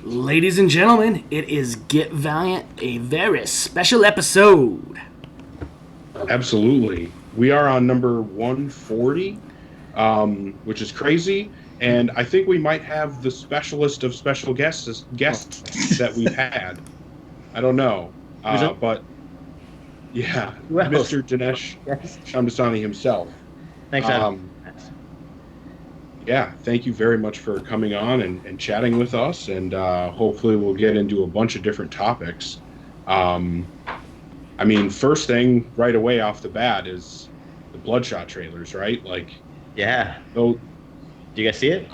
Ladies and gentlemen, it is Get Valiant, a very special episode. Absolutely. We are on number 140, which is crazy. And I think we might have the specialist of special guests that we've had. I don't know. But yeah, Well, Mr. Dinesh yes. Shamdasani himself. Thanks, Adam. Yeah, thank you very much for coming on and chatting with us. And hopefully we'll get into a bunch of different topics. First thing right away off the bat is the Bloodshot trailers, right? Yeah. Oh, Do you guys see it?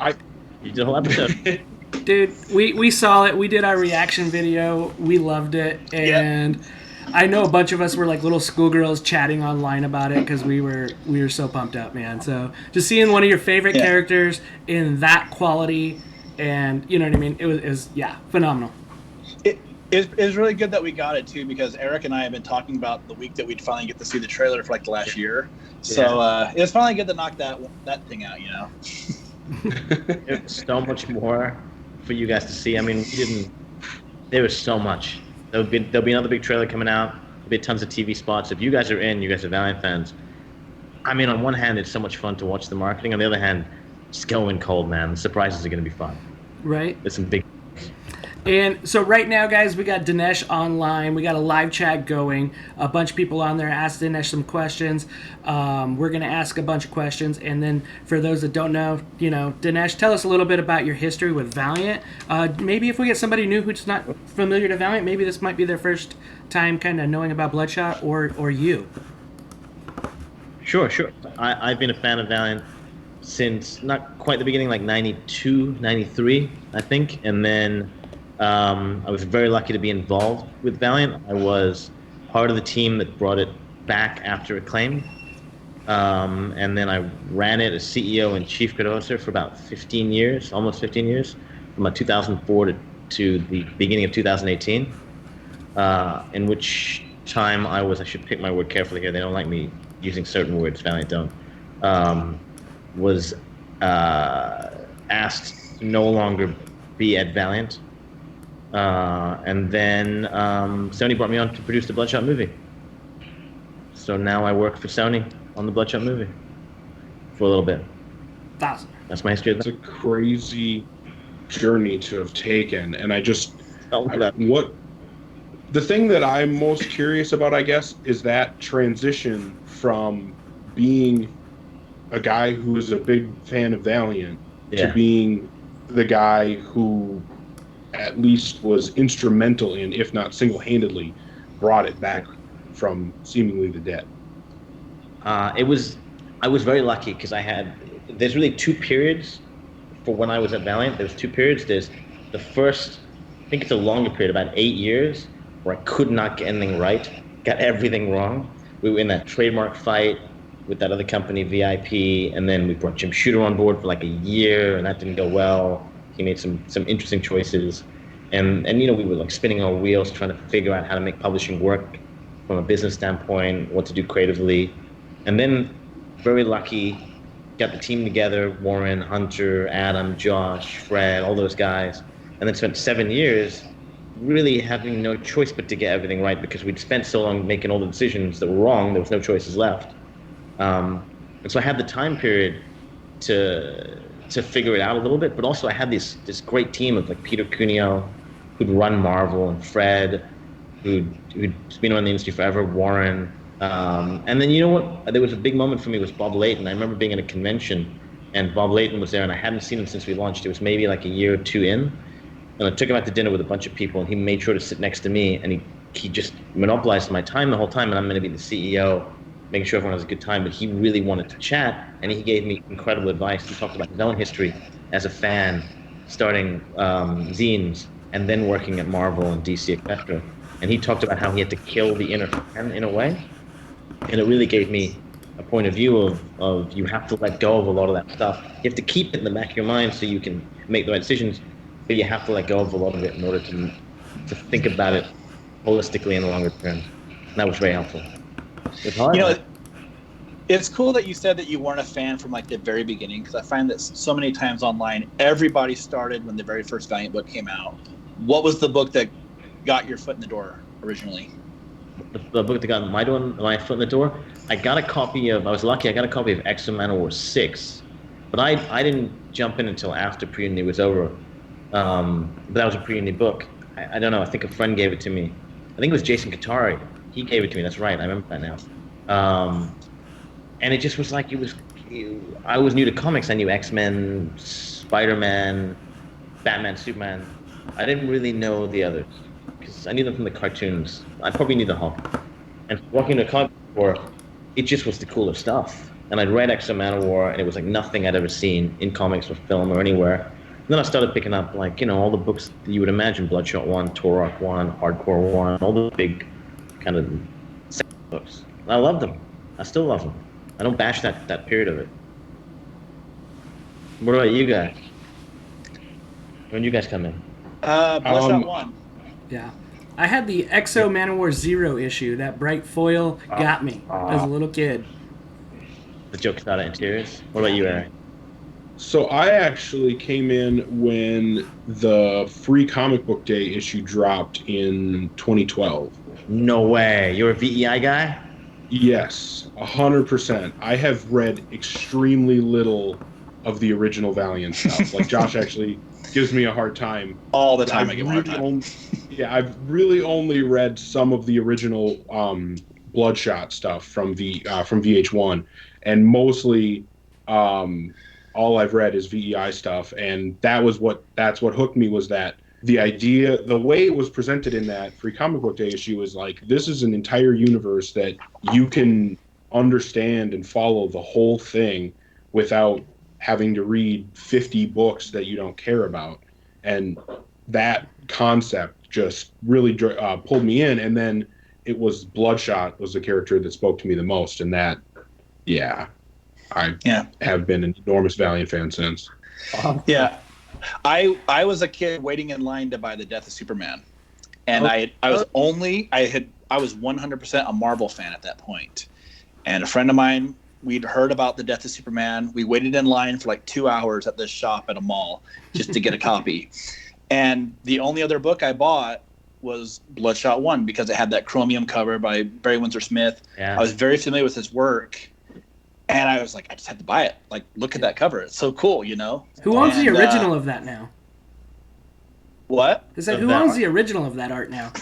You did a whole episode. Dude, we saw it. We did our reaction video. We loved it. And I know a bunch of us were like little schoolgirls chatting online about it because we were so pumped up, man. So just seeing one of your favorite characters in that quality and, you know what I mean? It was phenomenal. It was really good that we got it, too, because Eric and I have been talking about the week that we'd finally get to see the trailer for, the last year. So it was finally good to knock that thing out, you know? There's so much more for you guys to see. There was so much. There'll be another big trailer coming out. There'll be tons of TV spots. If you guys are you guys are Valiant fans. On one hand, it's so much fun to watch the marketing. On the other hand, just go in cold, man. The surprises are going to be fun. Right. There's some big... And so right now, guys, we got Dinesh online. We got a live chat going. A bunch of people on there asked Dinesh some questions. We're going to ask a bunch of questions. And then for those that don't know, Dinesh, tell us a little bit about your history with Valiant. Maybe if we get somebody new who's not familiar to Valiant, maybe this might be their first time kind of knowing about Bloodshot or you. Sure. I've been a fan of Valiant since not quite the beginning, like 92, 93, I think. And then... I was very lucky to be involved with Valiant. I was part of the team that brought it back after Acclaim. And then I ran it as CEO and chief creative officer for about 15 years, almost 15 years, from about 2004 to the beginning of 2018, in which time I should pick my word carefully here, they don't like me using certain words, Valiant don't, was asked to no longer be at Valiant. And then Sony brought me on to produce the Bloodshot movie. So now I work for Sony on the Bloodshot movie for a little bit. Awesome. That's my history. it's a crazy journey to have taken. And the thing that I'm most curious about, I guess, is that transition from being a guy who is a big fan of Valiant to being the guy who at least was instrumental in, if not single-handedly, brought it back from seemingly the dead. I was very lucky because there's really two periods for when I was at Valiant. There's two periods. There's the first, I think it's a longer period, about 8 years, where I could not get anything right, got everything wrong. We were in that trademark fight with that other company, VIP, and then we brought Jim Shooter on board for like a year, and that didn't go well. He made some interesting choices, and we were like spinning our wheels trying to figure out how to make publishing work from a business standpoint, what to do creatively. And then very lucky, got the team together, Warren, Hunter, Adam, Josh, Fred, all those guys, and then spent 7 years really having no choice but to get everything right because we'd spent so long making all the decisions that were wrong, there was no choices left. And so I had the time period to figure it out a little bit, but also I had this great team of like Peter Cuneo, who'd run Marvel, and Fred, who'd been around the industry forever, Warren, and then there was a big moment for me was Bob Layton. I remember being at a convention, and Bob Layton was there, and I hadn't seen him since we launched. It was maybe like a year or two in, and I took him out to dinner with a bunch of people, and he made sure to sit next to me, and he just monopolized my time the whole time, and I'm going to be the CEO, making sure everyone has a good time, but he really wanted to chat, and he gave me incredible advice. He talked about his own history as a fan, starting zines, and then working at Marvel and DC, etc. And he talked about how he had to kill the inner fan in a way, and it really gave me a point of view of you have to let go of a lot of that stuff. You have to keep it in the back of your mind so you can make the right decisions, but you have to let go of a lot of it in order to think about it holistically in the longer term. And that was very helpful. It's hard. It's cool that you said that you weren't a fan from like the very beginning, because I find that so many times online, everybody started when the very first Valiant book came out, what was the book that got your foot in the door originally? The book that got my foot in the door. I was lucky. I got a copy of X-Men War 6, but I didn't jump in until after pre-uni was over. But that was a pre-uni book. I don't know. I think a friend gave it to me. I think it was Jason Katari. He gave it to me. That's right. I remember that now. And it just was like I was new to comics. I knew X-Men, Spider-Man, Batman, Superman. I didn't really know the others because I knew them from the cartoons. I probably knew the Hulk. And walking into a comic store, it just was the cooler stuff. And I'd read X-Men War, and it was like nothing I'd ever seen in comics or film or anywhere. And then I started picking up all the books that you would imagine: Bloodshot 1, Turok 1, Hardcore 1, all the big kind of books. And I loved them. I still love them. I don't bash that period of it. What about you guys? When you guys come in? Bloodshot 1. Yeah. I had the Exo Manowar Zero issue. That bright foil got me as a little kid. The joke about interiors. What about you, Eric? So I actually came in when the free comic book day issue dropped in 2012. No way. You're a VEI guy? Yes, 100%. I have read extremely little of the original Valiant stuff. Like, Josh actually gives me a hard time. All the time I give him a hard time. I've really only read some of the original Bloodshot stuff from VH1, and mostly all I've read is VEI stuff, and that's what hooked me, was that the idea, the way it was presented in that free comic book day issue is like, this is an entire universe that you can understand and follow the whole thing without having to read 50 books that you don't care about. And that concept just really pulled me in. And then it was Bloodshot was the character that spoke to me the most. And that, I have been an enormous Valiant fan since. Yeah. I was a kid waiting in line to buy The Death of Superman. And I was 100% a Marvel fan at that point. And a friend of mine, we'd heard about The Death of Superman. We waited in line for like 2 hours at this shop at a mall just to get a copy. And the only other book I bought was Bloodshot 1 because it had that chromium cover by Barry Windsor Smith. Yeah. I was very familiar with his work. And I was like, I just had to buy it. Like, look at that cover. It's so cool, you know? Who owns the original of that now? What? I said, who owns the original of that art now?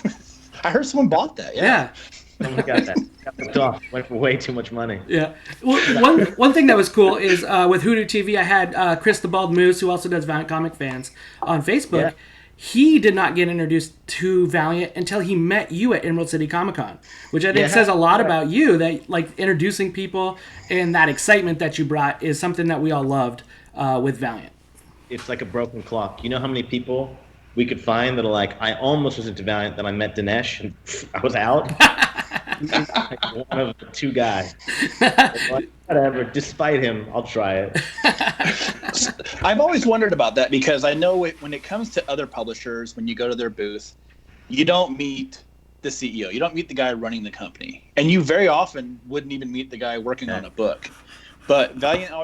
I heard someone bought that, yeah. Someone got that. Got off. Went for way too much money. Yeah. Well, one thing that was cool is with Hoodoo TV, I had Chris the Bald Moose, who also does Valiant Comic Fans, on Facebook. Yeah. He did not get introduced to Valiant until he met you at Emerald City Comic Con, which I think says a lot about you, that like introducing people and that excitement that you brought is something that we all loved with Valiant. It's like a broken clock. You know how many people we could find that are like, I almost was into Valiant, then I met Dinesh and I was out? Like one of the two guys. Like, whatever, despite him, I'll try it. I've always wondered about that because I know when it comes to other publishers, when you go to their booth, you don't meet the CEO. You don't meet the guy running the company. And you very often wouldn't even meet the guy working on a book. But Valiant always